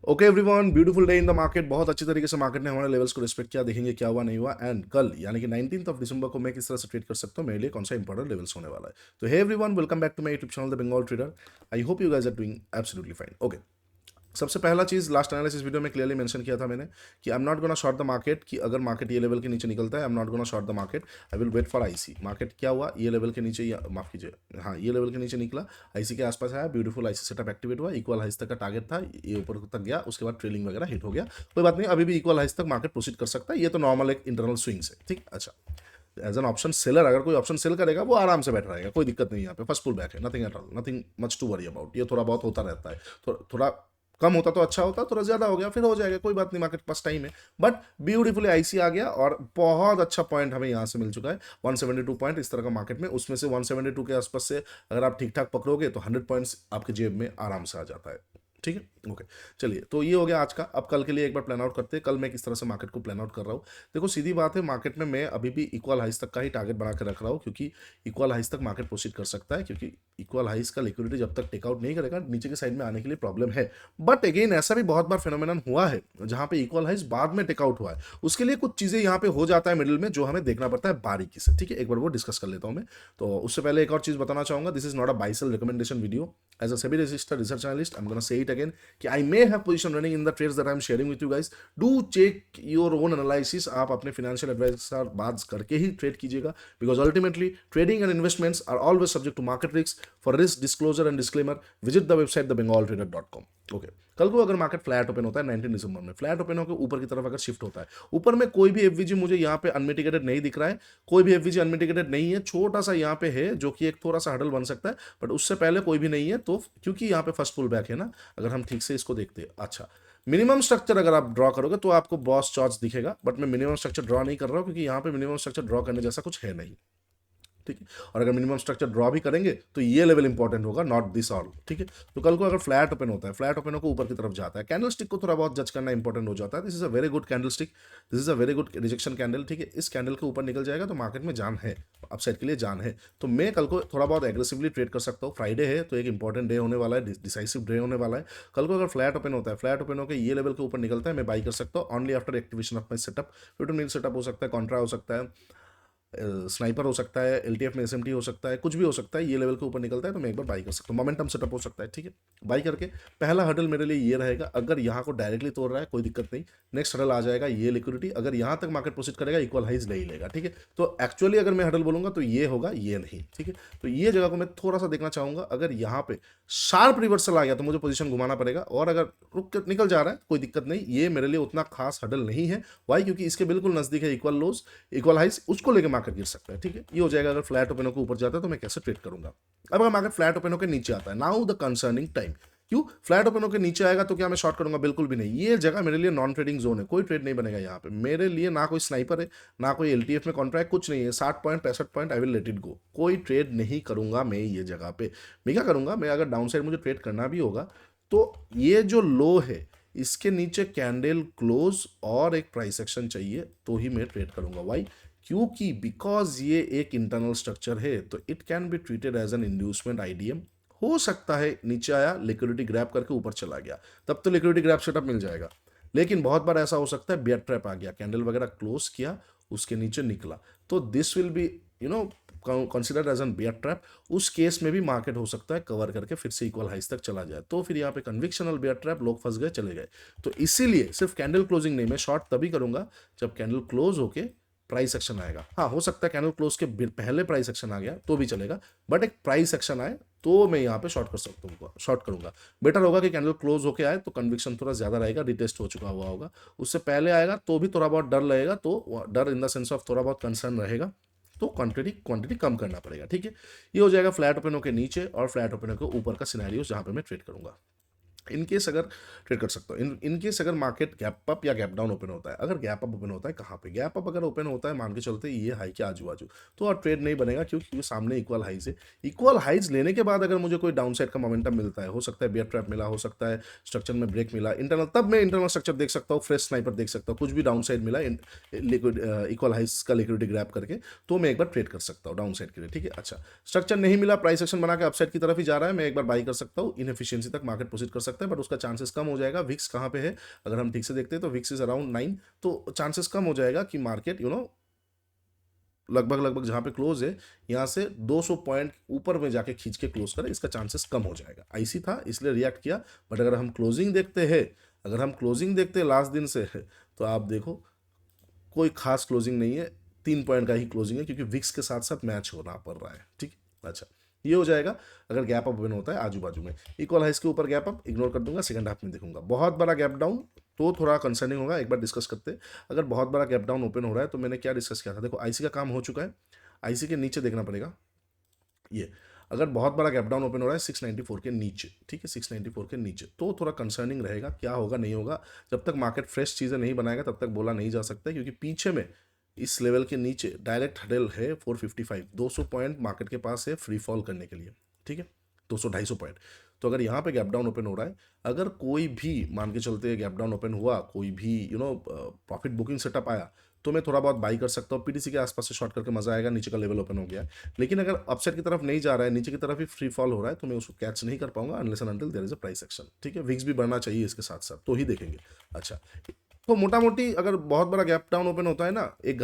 Okay everyone, beautiful day in the market. बहुत अच्छी तरीके से मार्केट ने हमारे लेवल्स को रिस्पेक्ट किया। देखेंगे क्या हुआ नहीं हुआ, एंड कल यानी कि 19th ऑफ दिसंबर को मैं किस तरह से ट्रेड कर सकता हूँ, मेरे लिए कौन सा इंपॉर्टेंट लेवल्स होने वाला है। तो hey everyone, welcome back to my YouTube channel the Bengal trader. I hope you guys are doing absolutely fine. Okay, सबसे पहला चीज लास्ट एनालिसिस वीडियो में क्लियरली मेंशन किया था मैंने कि I am not gonna short the market, कि अगर मार्केट ये लेवल के नीचे निकलता है I am not gonna short the market, I will wait for IC. Market क्या हुआ, ये लेवल के नीचे, माफ कीजिए, हाँ ये लेवल के नीचे निकला, आईसी के आसपास आया, ब्यूटीफुल आईसी सेटअप एक्टिवेट हुआ, इक्वल हाइस तक का टारगेट था, ये ऊपर तक गया, उसके बाद ट्रेलिंग वगैरह हिट हो गया। कोई बात नहीं, अभी भी इक्वल हाइस तक मार्केट प्रोसीड कर सकता है, ये तो नॉर्मल एक इंटरनल स्विंग्स है। ठीक, अच्छा। एज एन ऑप्शन सेलर अगर कोई ऑप्शन सेल करेगा वो आराम से बैठ रहेगा, कोई दिक्कत नहीं है। यहाँ पे फर्स्ट पुल बैक है, nothing at all, nothing much to worry about. ये थोड़ा बहुत होता रहता है, थोड़ा कम होता तो अच्छा होता, थोड़ा ज्यादा हो गया फिर हो जाएगा, कोई बात नहीं, मार्केट के पास टाइम है। बट ब्यूटीफुली आईसी आ गया और बहुत अच्छा पॉइंट हमें यहाँ से मिल चुका है, 172 पॉइंट इस तरह का मार्केट में। उसमें से 172 के आसपास से अगर आप ठीक ठाक पकड़ोगे तो 100 पॉइंट्स आपके जेब में आराम से आ जाता है। ठीक है, ओके। चलिए, तो ये हो गया आज का। अब कल के लिए एक बार प्लान आउट करते हैं, कल मैं किस तरह से मार्केट को प्लान आउट कर रहा हूँ। देखो सीधी बात है, मार्केट में मैं अभी भी इक्वल हाइस तक का ही टारगेट बना के रख रहा हूँ, क्योंकि इक्वल हाइस तक मार्केट प्रोसीड कर सकता है, क्योंकि इक्वल हाइस का लिक्विडिटी जब तक टेकआउट नहीं करेगा नीचे के साइड में आने के लिए प्रॉब्लम है। बट अगेन ऐसा भी बहुत बार फिनोमेनन हुआ है जहां पे इक्वल हाइस बाद में टेकआउट हुआ है, उसके लिए कुछ चीजें यहाँ पे हो जाता है मिडिल में, जो हमें देखना पड़ता है बारीकी से। ठीक है, एक बार वो डिस्कस कर लेता हूँ मैं। तो उससे पहले एक और चीज बताना चाहूंगा, this is not a buy sell recommendation video. As a SEBI registered research analyst I am gonna say it again कि I may have position running in the trades that I am sharing with you guys. Do check your own analysis. आप अपने financial adviser से बात करके ही trade कीजिएगा, because ultimately trading and investments are always subject to market risk. For risk disclosure and disclaimer visit the website thebengaltrader.com। Okay, कल को अगर मार्केट फ्लैट ओपन होता है 19 दिसंबर में, फ्लैट ओपन होकर ऊपर की तरफ अगर शिफ्ट होता है, ऊपर में कोई भी एफवीजी मुझे यहाँ पे अनमिटिगेटेड नहीं दिख रहा है, कोई भी एफवीजी अनमिटिगेटेड नहीं है, छोटा सा यहाँ पे है जो कि एक थोड़ा सा हडल बन सकता है, बट उससे पहले कोई भी नहीं है। तो क्योंकि यहाँ पे फर्स्ट पुल बैक है ना, अगर हम ठीक से इसको देखते हैं, अच्छा मिनिमम स्ट्रक्चर अगर आप ड्रॉ करोगे तो आपको बॉस चार्ज दिखेगा, बट मैं मिनिमम स्ट्रक्चर ड्रॉ नहीं कर रहा हूँ, क्योंकि यहाँ पे मिनिमम स्ट्रक्चर ड्रॉ करने जैसा कुछ है नहीं। ठीक है, और अगर मिनिमम स्ट्रक्चर ड्रॉ भी करेंगे तो ये लेवल इंपॉर्टेंट होगा, नॉट दिस ऑल। ठीक है, तो कल को अगर फ्लैट ओपन होता है, फ्लैट ओपन होकर ऊपर की तरफ जाता है, कैंडल स्टिक को थोड़ा बहुत जज करना इंपॉर्टेंट हो जाता है। This is a very good candle stick, this is a very good rejection candle. ठीक है, इस कैंडल के ऊपर निकल जाएगा तो मार्केट में जान है, अपसाइड के लिए जान है। तो मैं कल को थोड़ा बहुत एग्रेसिवली ट्रेड कर सकता हूँ। फ्राइडे है तो एक इंपॉर्टेंट डे होने वाला है, डिसाइसिव डे होने वाला है। कल को अगर फ्लैट ओपन होता है, फ्लैट ओपन होकर ये लेवल के ऊपर निकलता है, मैं बाई कर सकता हूँ only after activation of my setup. 15 minute setup हो सकता है, कॉन्ट्रा हो सकता है, स्नाइपर हो सकता है, एलटीएफ में एसएमटी हो सकता है, कुछ भी हो सकता है। ये लेवल के ऊपर निकलता है तो मैं एक बार बाई कर सकता हूँ, मोमेंटम सेटअप हो सकता है। ठीक है, बाई करके पहला हडल मेरे लिए ये रहेगा, अगर यहाँ को डायरेक्टली तोड़ रहा है कोई दिक्कत नहीं, नेक्स्ट हडल आ जाएगा ये लिक्विडिटी, अगर यहाँ तक मार्केट प्रोसीड करेगा इक्वल हाइज नहीं लेगा। ठीक है, तो एक्चुअली अगर मैं हडल बोलूंगा तो ये होगा, ये नहीं। ठीक है, तो ये जगह को मैं थोड़ा सा देखना चाहूंगा। अगर यहाँ पे शार्प रिवर्सल आ गया तो मुझे पोजीशन घुमाना पड़ेगा, और अगर रुक के निकल जा रहा है कोई दिक्कत नहीं, ये मेरे लिए उतना खास हडल नहीं है। वाई, क्योंकि इसके बिल्कुल नजदीक है इक्वल लोज, इक्वल हाइस, उसको लेकर मार्केट गिर सकता है। ठीक है, ये हो जाएगा अगर फ्लैट ओपन होकर ऊपर जाता है तो मैं कैसे ट्रेड करूंगा। अब अगर मार्केट फ्लैट ओपन होकर नीचे आता है, नाउ द कंसर्निंग टाइम। क्यों फ्लैट ओपन होकर नीचे आएगा तो क्या मैं शॉर्ट करूंगा? बिल्कुल भी नहीं। ये जगह मेरे लिए नॉन ट्रेडिंग जोन है, कोई ट्रेड नहीं बनेगा यहाँ पे मेरे लिए। ना कोई स्नाइपर है, ना कोई एलटीएफ में कॉन्ट्रैक्ट, कुछ नहीं है। 60 point 65 point I will let it go, कोई ट्रेड नहीं करूंगा मैं ये जगह पे। मैं क्या करूंगा, मैं अगर डाउन साइड मुझे ट्रेड करना भी होगा तो ये जो लो है इसके नीचे कैंडल क्लोज और एक प्राइस एक्शन चाहिए तो ही मैं ट्रेड करूंगा। वाई, क्योंकि बिकॉज ये एक इंटरनल स्ट्रक्चर है तो it can be treated as an inducement IDM. हो सकता है नीचे आया, लिक्विडिटी ग्रैब करके ऊपर चला गया, तब तो लिक्विडिटी ग्रैब सेटअप मिल जाएगा। लेकिन बहुत बार ऐसा हो सकता है बियर ट्रैप आ गया, कैंडल वगैरह क्लोज किया, उसके नीचे निकला, तो this will be you know considered as an bear trap. उस केस में भी मार्केट हो सकता है कवर करके फिर से इक्वल हाइस तक चला जाए, तो फिर यहाँ पे कन्विक्शनल बियर ट्रैप, लोग फंस गए चले गए। तो इसीलिए सिर्फ कैंडल क्लोजिंग नहीं, मैं शॉर्ट तभी करूंगा जब कैंडल क्लोज होके प्राइस एक्शन आएगा। हाँ, हो सकता है कैंडल क्लोज के पहले प्राइस एक्शन आ गया तो भी चलेगा, बट एक प्राइस एक्शन आए तो मैं यहाँ पे शॉर्ट कर सकता हूँ, शॉर्ट करूंगा। बेटर होगा कि कैंडल क्लोज होके आए तो कन्विक्शन थोड़ा ज्यादा रहेगा, रिटेस्ट हो चुका हुआ होगा। उससे पहले आएगा तो भी थोड़ा बहुत डर लगेगा, तो डर इन द सेंस ऑफ थोड़ा बहुत कंसर्न रहेगा, तो क्वांटिटी कम करना पड़ेगा। ठीक है, ये हो जाएगा फ्लैट ओपनों के नीचे और फ्लैट ओपनों के ऊपर का सिनेरियो जहां पे मैं ट्रेड करूंगा। इनकेस अगर ट्रेड कर सकता हूँ, इनकेस अगर मार्केट गैप अप या गैप डाउन ओपन होता है, अगर गैप अप ओपन होता है, कहाँ पे गैप अप अगर ओपन होता है, मान के चलते ये हाई के आजू बाजू, तो और ट्रेड नहीं बनेगा, क्योंकि सामने इक्वल हाइज है। इक्वल हाइज लेने के बाद अगर मुझे कोई डाउन साइड का मोमेंटम मिलता है, हो सकता है बियर ट्रैप मिला, हो सकता है स्ट्रक्चर में ब्रेक मिला इंटरनल, तब मैं इंटरनल स्ट्रक्चर देख सकता हूँ, फ्रेश स्नाइपर देख सकता हूँ, कुछ भी डाउन साइड मिला लिक्विड इक्वल हाइज का लिक्विडिटी ग्रैप करके, तो मैं एक बार ट्रेड कर सकता हूँ डाउन साइड के लिए। ठीक है, अच्छा स्ट्रक्चर नहीं मिला, प्राइस एक्शन बना के अपसाइड की तरफ ही जा रहा है, मैं एक बार बाई कर सकता हूँ, इनएफिशिएंसी तक मार्केट प्रोसीड कर सकता सकता है, बट उसका चांसेस कम हो जाएगा। विक्स कहाँ पे है, अगर हम ठीक से देखते हैं तो विक्स इज अराउंड 9, तो चांसेस कम हो जाएगा कि मार्केट लगभग जहाँ पे क्लोज है यहाँ से 200 पॉइंट ऊपर में जाके खींच के क्लोज करे, इसका चांसेस कम हो जाएगा। आईसी था इसलिए रिएक्ट किया, बट अगर हम क्लोजिंग देखते हैं, लास्ट दिन से तो आप देखो कोई खास क्लोजिंग नहीं है, 3 पॉइंट का ही क्लोजिंग है, क्योंकि विक्स के साथ साथ मैच होना पड़ रहा है। ठीक है, अच्छा ये हो जाएगा अगर गैप अप ओपन होता है आजू बाजू में। इक्वल हाइस के ऊपर गैप अप इग्नोर कर दूंगा, सेकंड हाफ में देखूंगा। बहुत बड़ा गैप डाउन तो थोड़ा कंसर्निंग होगा, एक बार डिस्कस करते हैं। अगर बहुत बड़ा गैप डाउन ओपन हो रहा है तो मैंने क्या डिस्कस किया था, देखो आईसी का काम हो चुका है, आईसी के नीचे देखना पड़ेगा। ये अगर बहुत बड़ा गैप डाउन ओपन हो रहा है 694 के नीचे, ठीक है, 694 के नीचे, तो थोड़ा कंसर्निंग रहेगा। क्या होगा नहीं होगा, जब तक मार्केट फ्रेश चीज़ें नहीं बनाएगा तब तक बोला नहीं जा सकता, क्योंकि पीछे में इस लेवल के नीचे डायरेक्ट हडल है 455, 200 पॉइंट मार्केट के पास है फ्री फॉल करने के लिए। ठीक है, 200-250 पॉइंट। तो अगर यहाँ पे गैप डाउन ओपन हो रहा है, अगर कोई भी मान के चलते गैप डाउन ओपन हुआ, कोई भी प्रॉफिट बुकिंग सेटअप आया, तो मैं थोड़ा बहुत बाई कर सकता हूँ। पीटीसी के आसपास से शॉर्ट करके मजा आएगा, नीचे का लेवल ओपन हो गया है। लेकिन अगर अपसाइड की तरफ नहीं जा रहा है, नीचे की तरफ ही फ्री फॉल हो रहा है, तो मैं उसको कैच नहीं कर पाऊंगा unless and until there is a price action. ठीक है, विक्स भी बढ़ना चाहिए इसके साथ साथ, तो ही देखेंगे। अच्छा, तो मोटा मोटी अगर बहुत बड़ा गैप डाउन ओपन होता है ना, 1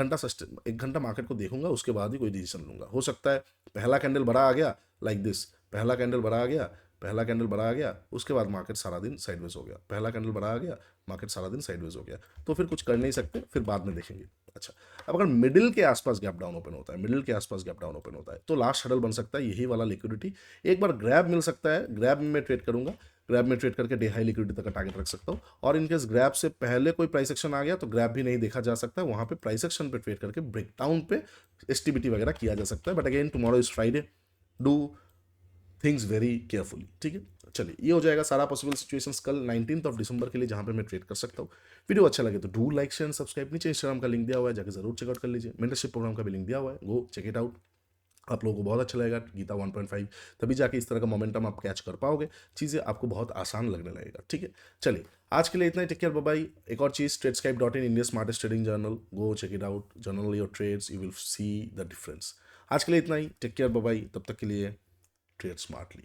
घंटा मार्केट को देखूंगा, उसके बाद ही कोई डिसीजन लूंगा। हो सकता है पहला कैंडल बड़ा आ गया लाइक दिस, पहला कैंडल बड़ा आ गया, उसके बाद मार्केट सारा दिन साइडवेज हो गया, पहला कैंडल बड़ा आ गया, मार्केट सारा दिन साइडवेज हो गया, तो फिर कुछ कर नहीं सकते, फिर बाद में देखेंगे। अच्छा, अब अगर मिडिल के आसपास गैप डाउन ओपन होता है, तो लास्ट हडल बन सकता है यही वाला लिक्विडिटी। एक बार ग्रैब मिल सकता है, ग्रैब में मैं ट्रेड करूंगा, ग्रैब में ट्रेड करके डे हाई लिक्विडिटी तक का टारगेट रख सकता हूँ। और इनकेस ग्रैब से पहले कोई प्राइस एक्शन आ गया तो ग्रैब भी नहीं देखा जा सकता, वहां पे प्राइस एक्शन पे ट्रेड करके ब्रेकडाउन पे एसटीबीटी वगैरह किया जा सकता है। But again tomorrow is Friday, do things very carefully. ठीक है, चलिए ये हो जाएगा सारा पॉसिबल सिचुएशंस कल 19 दिसंबर के लिए, जहां पे मैं ट्रेड कर सकता हूँ। वीडियो अच्छा लगे तो डू लाइक शेयर सब्सक्राइब, नीचे इंस्टाग्राम का लिंक दिया हुआ है, जाकर जरूर चेकआउट कर लीजिए। मेंटरशिप प्रोग्राम का भी लिंक दिया हुआ है, गो चेक इट आउट। आप लोगों को बहुत अच्छा लगेगा गीता 1.5, तभी जाके इस तरह का मोमेंटम आप कैच कर पाओगे, चीज़ें आपको बहुत आसान लगने लगेगा। ठीक है, चलिए आज के लिए इतना ही, टेक केयर, बाय बाय। एक और चीज़, ट्रेडस्काइप.in, India smartest trading journal, go check it out, journal your trades, you will see the difference. आज के लिए इतना ही, टेक केयर, बाय बाय, तब तक के लिए ट्रेड स्मार्टली।